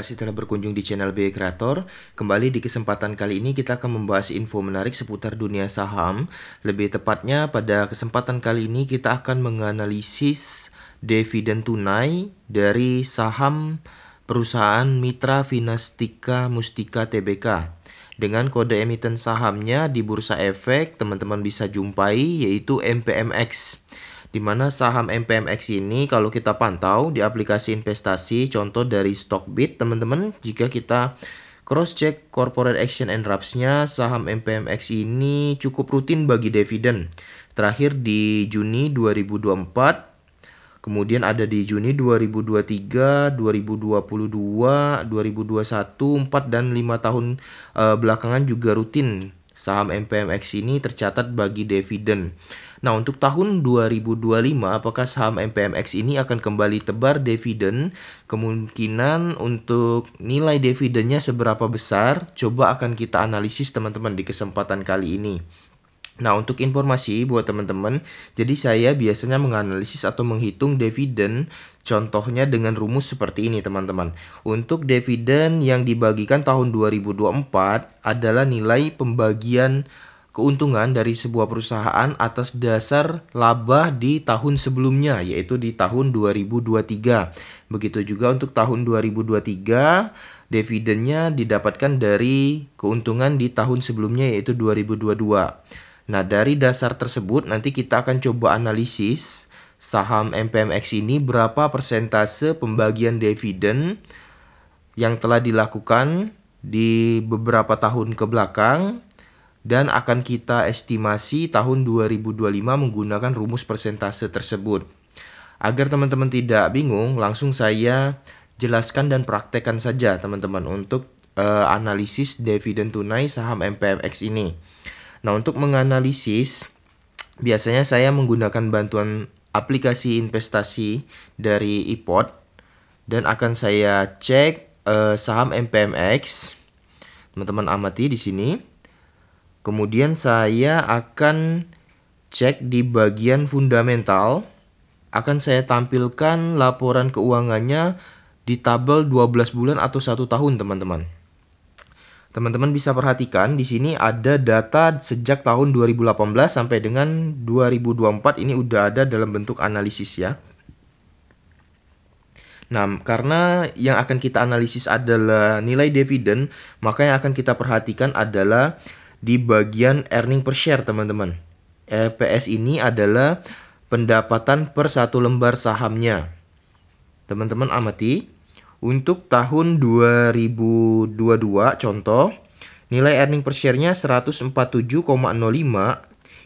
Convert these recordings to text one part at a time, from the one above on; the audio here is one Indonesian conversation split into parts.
Terima kasih telah berkunjung di channel BI Creator. Kembali di kesempatan kali ini kita akan membahas info menarik seputar dunia saham. Lebih tepatnya pada kesempatan kali ini kita akan menganalisis dividen tunai dari saham perusahaan Mitra Finastika Mustika Tbk. Dengan kode emiten sahamnya di Bursa Efek teman-teman bisa jumpai yaitu MPMX. Di mana saham MPMX ini kalau kita pantau di aplikasi investasi contoh dari Stockbit teman-teman, jika kita cross check corporate action and wraps-nya, saham MPMX ini cukup rutin bagi dividen. Terakhir di Juni 2024, kemudian ada di Juni 2023, 2022, 2021, 4 dan 5 tahun belakangan juga rutin saham MPMX ini tercatat bagi dividen. Nah, untuk tahun 2025, apakah saham MPMX ini akan kembali tebar dividen? Kemungkinan untuk nilai dividennya seberapa besar? Coba akan kita analisis teman-teman di kesempatan kali ini. Nah, untuk informasi buat teman-teman, jadi saya biasanya menganalisis atau menghitung dividen contohnya dengan rumus seperti ini teman-teman. Untuk dividen yang dibagikan tahun 2024 adalah nilai pembagian keuntungan dari sebuah perusahaan atas dasar laba di tahun sebelumnya, yaitu di tahun 2023. Begitu juga untuk tahun 2023, dividennya didapatkan dari keuntungan di tahun sebelumnya, yaitu 2022. Nah, dari dasar tersebut nanti kita akan coba analisis saham MPMX ini berapa persentase pembagian dividen yang telah dilakukan di beberapa tahun ke belakang, dan akan kita estimasi tahun 2025 menggunakan rumus persentase tersebut. Agar teman-teman tidak bingung, langsung saya jelaskan dan praktekkan saja teman-teman untuk analisis dividen tunai saham MPMX ini. Nah, untuk menganalisis biasanya saya menggunakan bantuan aplikasi investasi dari iPod dan akan saya cek saham MPMX. Teman-teman amati di sini. Kemudian saya akan cek di bagian fundamental. Akan saya tampilkan laporan keuangannya di tabel 12 bulan atau 1 tahun, teman-teman. Teman-teman bisa perhatikan di sini ada data sejak tahun 2018 sampai dengan 2024, ini udah ada dalam bentuk analisis ya. Nah, karena yang akan kita analisis adalah nilai dividen, maka yang akan kita perhatikan adalah di bagian earning per share teman-teman. EPS ini adalah pendapatan per satu lembar sahamnya. Teman-teman amati, untuk tahun 2022 contoh, nilai earning per share-nya 147,05.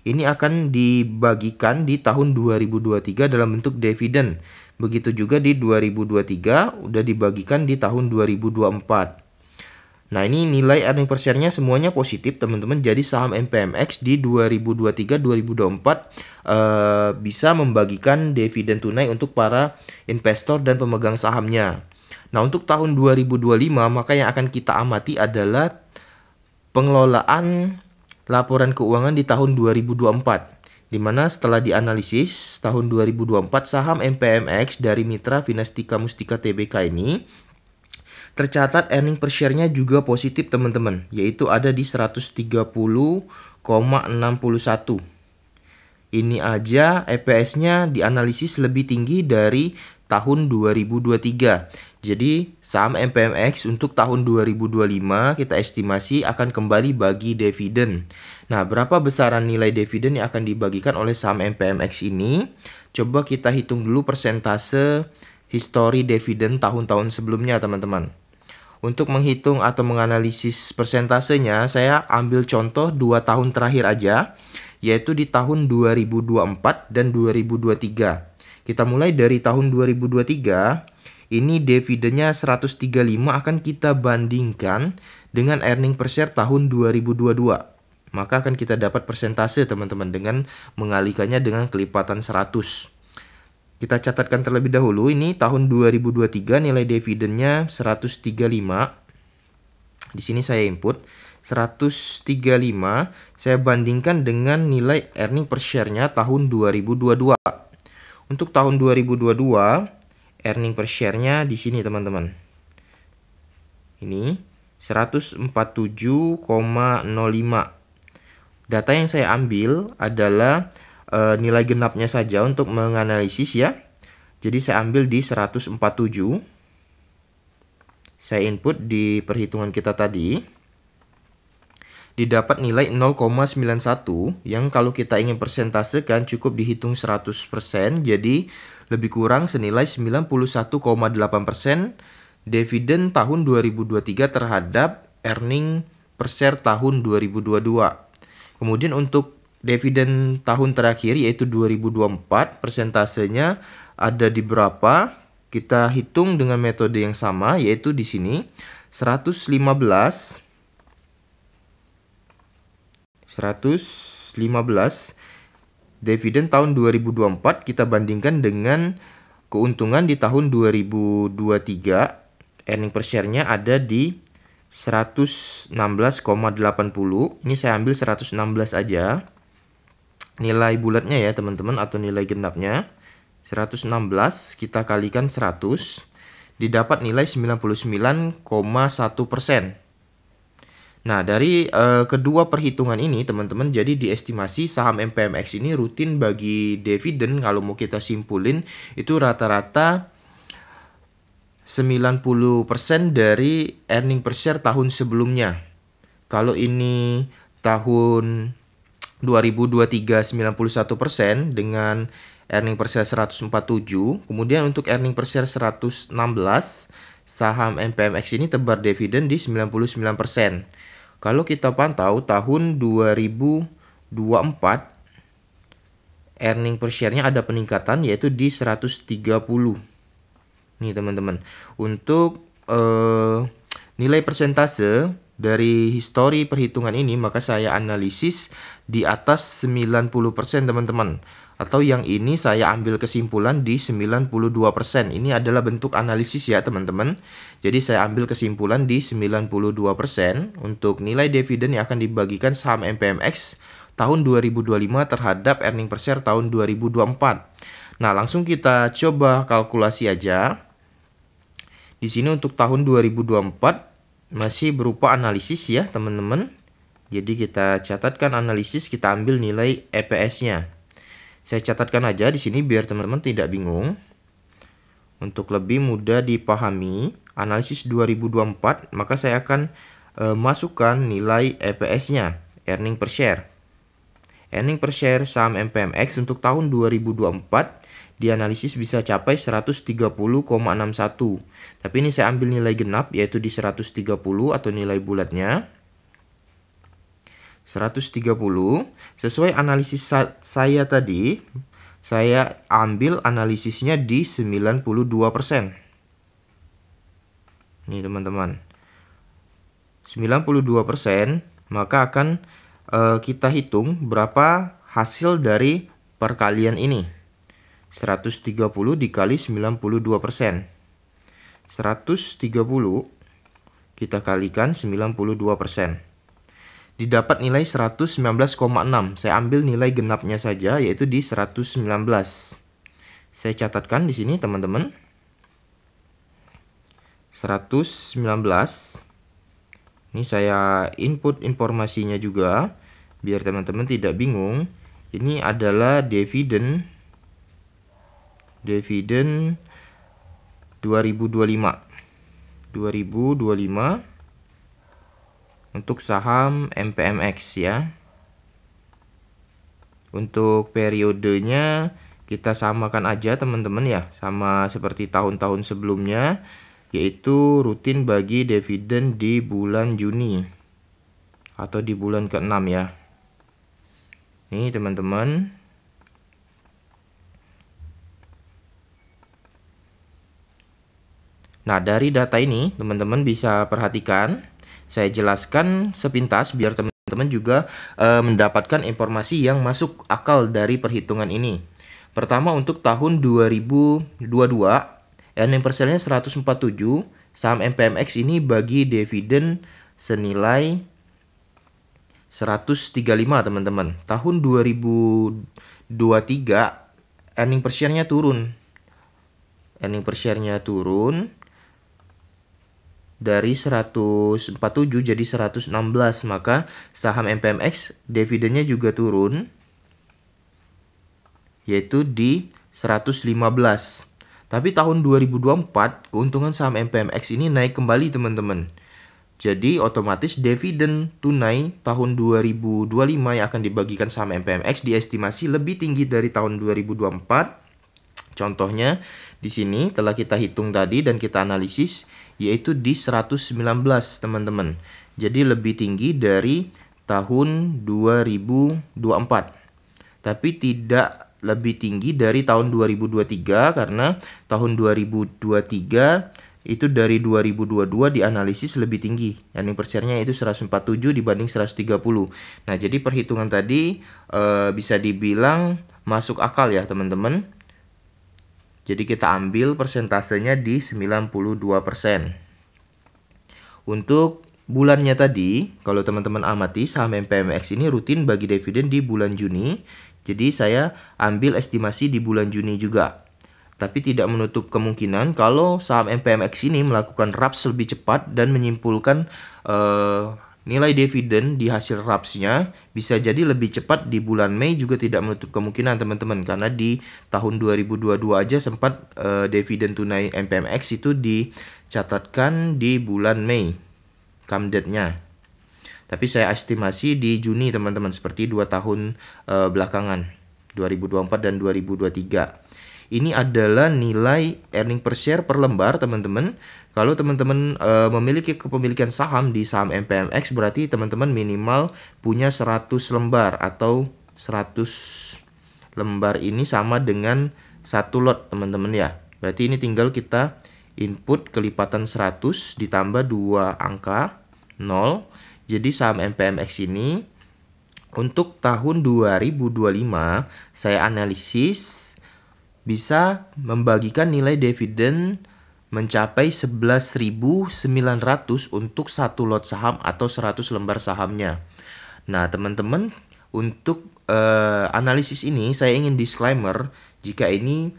Ini akan dibagikan di tahun 2023 dalam bentuk dividen. Begitu juga di 2023 udah dibagikan di tahun 2024. Nah, ini nilai earning per share-nya semuanya positif teman-teman. Jadi saham MPMX di 2023-2024 bisa membagikan dividen tunai untuk para investor dan pemegang sahamnya. Nah, untuk tahun 2025 maka yang akan kita amati adalah pengelolaan laporan keuangan di tahun 2024. Di mana setelah dianalisis tahun 2024 saham MPMX dari Mitra Finastika Mustika Tbk ini tercatat earning per share-nya juga positif teman-teman, yaitu ada di 130,61. Ini aja EPS-nya dianalisis lebih tinggi dari tahun 2023. Jadi saham MPMX untuk tahun 2025 kita estimasi akan kembali bagi dividen. Nah, berapa besaran nilai dividen yang akan dibagikan oleh saham MPMX ini? Coba kita hitung dulu persentase histori dividen tahun-tahun sebelumnya teman-teman. Untuk menghitung atau menganalisis persentasenya, saya ambil contoh 2 tahun terakhir aja, yaitu di tahun 2024 dan 2023. Kita mulai dari tahun 2023, ini dividennya 135 akan kita bandingkan dengan earning per share tahun 2022. Maka akan kita dapat persentase teman-teman dengan mengalikannya dengan kelipatan 100. Kita catatkan terlebih dahulu, ini tahun 2023 nilai dividennya 135. Di sini saya input 135, saya bandingkan dengan nilai earning per share-nya tahun 2022. Untuk tahun 2022, earning per share-nya di sini teman-teman. Ini 147,05. Data yang saya ambil adalah nilai genapnya saja untuk menganalisis ya. Jadi saya ambil di 147. Saya input di perhitungan kita tadi. Didapat nilai 0,91 yang kalau kita ingin persentasekan cukup dihitung 100%. Jadi lebih kurang senilai 91,8% dividen tahun 2023 terhadap earning per share tahun 2022. Kemudian untuk dividen tahun terakhir yaitu 2024, persentasenya ada di berapa? Kita hitung dengan metode yang sama, yaitu di sini 115 dividen tahun 2024 kita bandingkan dengan keuntungan di tahun 2023. Earning per share-nya ada di 116,80. Ini saya ambil 116 aja. Nilai bulatnya ya teman-teman, atau nilai genapnya 116 kita kalikan 100, didapat nilai 99,1%. Nah, dari kedua perhitungan ini teman-teman, jadi diestimasi saham MPMX ini rutin bagi dividen. Kalau mau kita simpulin itu rata-rata 90% dari earning per share tahun sebelumnya. Kalau ini tahun 2023 91% dengan earning per share 147. Kemudian untuk earning per share 116, saham MPMX ini tebar dividen di 99%. Kalau kita pantau tahun 2024 earning per share-nya ada peningkatan yaitu di 130. Nih teman-teman, untuk nilai persentase dari histori perhitungan ini maka saya analisis di atas 90% teman-teman. Atau yang ini saya ambil kesimpulan di 92%. Ini adalah bentuk analisis ya teman-teman. Jadi saya ambil kesimpulan di 92% untuk nilai dividen yang akan dibagikan saham MPMX tahun 2025 terhadap earning per share tahun 2024. Nah, langsung kita coba kalkulasi aja. Di sini untuk tahun 2024 masih berupa analisis ya teman-teman. Jadi kita catatkan analisis, kita ambil nilai EPS-nya. Saya catatkan aja di sini biar teman-teman tidak bingung. Untuk lebih mudah dipahami, analisis 2024, maka saya akan masukkan nilai EPS-nya, earning per share. Earning per share saham MPMX untuk tahun 2024 dianalisis bisa capai 130,61. Tapi ini saya ambil nilai genap yaitu di 130 atau nilai bulatnya 130. Sesuai analisis saya tadi, saya ambil analisisnya di 92%. Nih teman-teman, 92%, maka akan kita hitung berapa hasil dari perkalian ini. 130 dikali 92%. 130 kita kalikan 92%. Didapat nilai 119,6. Saya ambil nilai genapnya saja yaitu di 119. Saya catatkan di sini teman-teman. 119. Ini saya input informasinya juga biar teman-teman tidak bingung. Ini adalah dividen 2025 untuk saham MPMX ya. Untuk periodenya kita samakan aja teman-teman ya, sama seperti tahun-tahun sebelumnya, yaitu rutin bagi dividen di bulan Juni atau di bulan ke-6 ya. Nih teman-teman. Nah, dari data ini teman-teman bisa perhatikan, saya jelaskan sepintas biar teman-teman juga mendapatkan informasi yang masuk akal dari perhitungan ini. Pertama, untuk tahun 2022, earning per share-nya 147, saham MPMX ini bagi dividen senilai 135 teman-teman. Tahun 2023 earning per share-nya turun. Earning per share-nya turun. 135 dari 147 jadi 116, maka saham MPMX dividennya juga turun, yaitu di 115. Tapi tahun 2024 keuntungan saham MPMX ini naik kembali teman-teman. Jadi otomatis dividen tunai tahun 2025 yang akan dibagikan saham MPMX diestimasi lebih tinggi dari tahun 2024. Contohnya di sini telah kita hitung tadi dan kita analisis, yaitu di 119 teman-teman. Jadi lebih tinggi dari tahun 2024. Tapi tidak lebih tinggi dari tahun 2023 karena tahun 2023 itu dari 2022 dianalisis lebih tinggi. Earning per share-nya itu 147 dibanding 130. Nah, jadi perhitungan tadi bisa dibilang masuk akal ya teman-teman. Jadi kita ambil persentasenya di 92%. Untuk bulannya tadi, kalau teman-teman amati saham MPMX ini rutin bagi dividen di bulan Juni. Jadi saya ambil estimasi di bulan Juni juga. Tapi tidak menutup kemungkinan kalau saham MPMX ini melakukan RAPS lebih cepat dan menyimpulkan nilai dividen di hasil RAPS-nya bisa jadi lebih cepat di bulan Mei, juga tidak menutup kemungkinan teman-teman, karena di tahun 2022 aja sempat dividen tunai MPMX itu dicatatkan di bulan Mei come date-nya. Tapi saya estimasi di Juni teman-teman, seperti 2 tahun belakangan 2024 dan 2023. Ini adalah nilai earning per share per lembar teman-teman. Kalau teman-teman memiliki kepemilikan saham di saham MPMX, berarti teman-teman minimal punya 100 lembar, atau 100 lembar ini sama dengan 1 lot teman-teman ya. Berarti ini tinggal kita input kelipatan 100 ditambah 2 angka 0. Jadi saham MPMX ini untuk tahun 2025 saya analisis bisa membagikan nilai dividen mencapai 11.900 untuk 1 lot saham atau 100 lembar sahamnya. Nah teman-teman, untuk analisis ini saya ingin disclaimer jika ini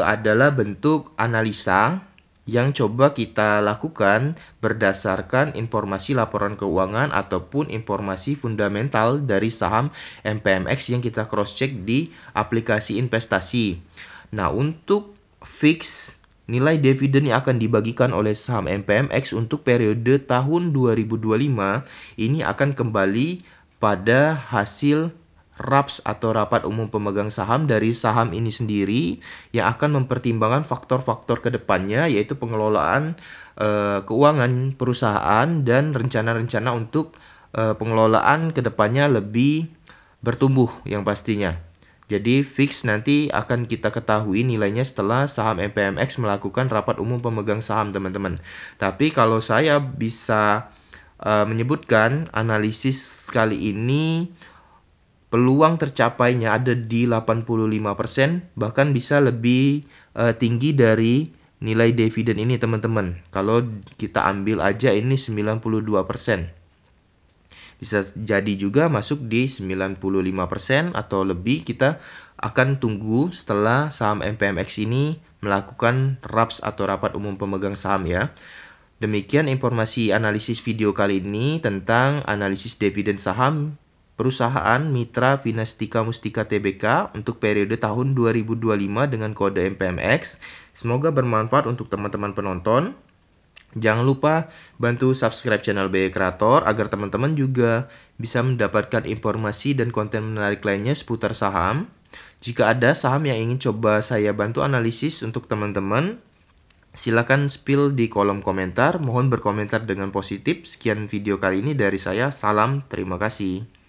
adalah bentuk analisa yang coba kita lakukan berdasarkan informasi laporan keuangan ataupun informasi fundamental dari saham MPMX yang kita cross check di aplikasi investasi. Nah, untuk fix nilai dividen yang akan dibagikan oleh saham MPMX untuk periode tahun 2025 ini akan kembali pada hasil RAPS atau rapat umum pemegang saham dari saham ini sendiri, yang akan mempertimbangkan faktor-faktor kedepannya, yaitu pengelolaan keuangan perusahaan dan rencana-rencana untuk pengelolaan kedepannya lebih bertumbuh yang pastinya. Jadi fix nanti akan kita ketahui nilainya setelah saham MPMX melakukan rapat umum pemegang saham teman-teman. Tapi kalau saya bisa menyebutkan analisis kali ini peluang tercapainya ada di 85%, bahkan bisa lebih tinggi dari nilai dividen ini teman-teman. Kalau kita ambil aja ini 92%. Bisa jadi juga masuk di 95% atau lebih. Kita akan tunggu setelah saham MPMX ini melakukan RAPS atau rapat umum pemegang saham ya. Demikian informasi analisis video kali ini tentang analisis dividen saham perusahaan Mitra Finastika Mustika Tbk untuk periode tahun 2025 dengan kode MPMX. Semoga bermanfaat untuk teman-teman penonton. Jangan lupa bantu subscribe channel BE Kreator agar teman-teman juga bisa mendapatkan informasi dan konten menarik lainnya seputar saham. Jika ada saham yang ingin coba saya bantu analisis untuk teman-teman, silakan spill di kolom komentar. Mohon berkomentar dengan positif. Sekian video kali ini dari saya. Salam, terima kasih.